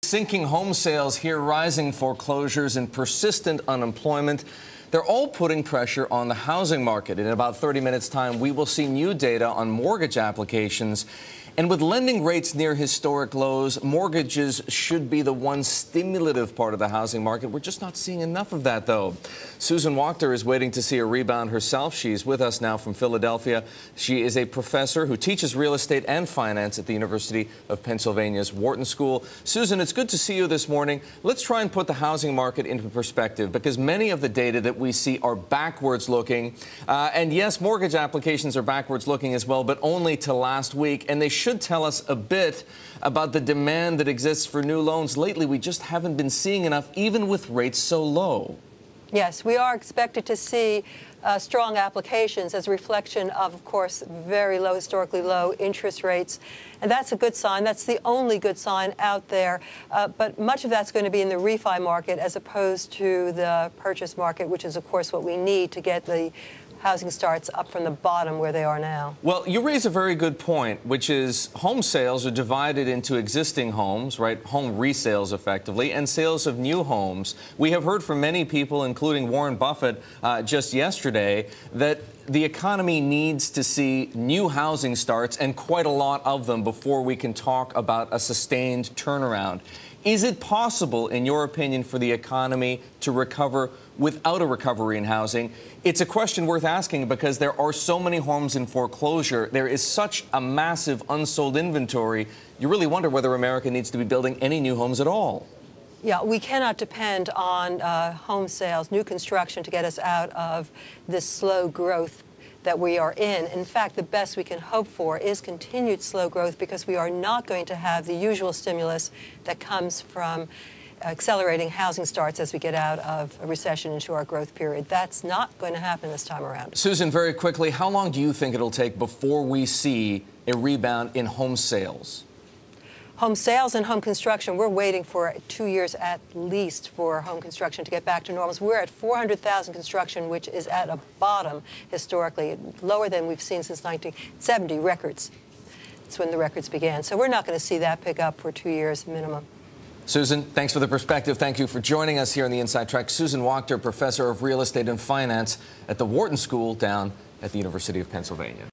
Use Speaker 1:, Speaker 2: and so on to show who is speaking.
Speaker 1: Sinking home sales here, rising foreclosures, and persistent unemployment. They're all putting pressure on the housing market. In about 30 minutes' time, we will see new data on mortgage applications. And with lending rates near historic lows, mortgages should be the one stimulative part of the housing market. We're just not seeing enough of that, though. Susan Wachter is waiting to see a rebound herself. She's with us now from Philadelphia. She is a professor who teaches real estate and finance at the University of Pennsylvania's Wharton School. Susan, it's good to see you this morning. Let's try and put the housing market into perspective, because many of the data that we see are backwards looking. And yes, mortgage applications are backwards looking as well, but only to last week. And they should tell us a bit about the demand that exists for new loans. Lately, we just haven't been seeing enough, even with rates so low.
Speaker 2: Yes, we are expected to see strong applications as a reflection of course, very low, historically low interest rates. And that's a good sign. That's the only good sign out there. But much of that's going to be in the refi market as opposed to the purchase market, which is, of course, what we need to get the housing starts up from the bottom where they are now.
Speaker 1: Well, you raise a very good point, which is home sales are divided into existing homes, right? Home resales, effectively, and sales of new homes. We have heard from many people, including Warren Buffett just yesterday, that the economy needs to see new housing starts, and quite a lot of them, before we can talk about a sustained turnaround. Is it possible, in your opinion, for the economy to recover without a recovery in housing? It's a question worth asking because there are so many homes in foreclosure. There is such a massive unsold inventory. You really wonder whether America needs to be building any new homes at all.
Speaker 2: Yeah, we cannot depend on home sales, new construction, to get us out of this slow growth that we are in. In fact, the best we can hope for is continued slow growth, because we are not going to have the usual stimulus that comes from accelerating housing starts as we get out of a recession into our growth period. That's not going to happen this time around.
Speaker 1: Susan, very quickly, how long do you think it'll take before we see a rebound in home sales?
Speaker 2: Home sales and home construction, we're waiting for 2 years at least for home construction to get back to normal. We're at 400,000 construction, which is at a bottom historically, lower than we've seen since 1970 records. That's when the records began. So we're not going to see that pick up for 2 years minimum.
Speaker 1: Susan, thanks for the perspective. Thank you for joining us here on the Inside Track. Susan Wachter, professor of real estate and finance at the Wharton School down at the University of Pennsylvania.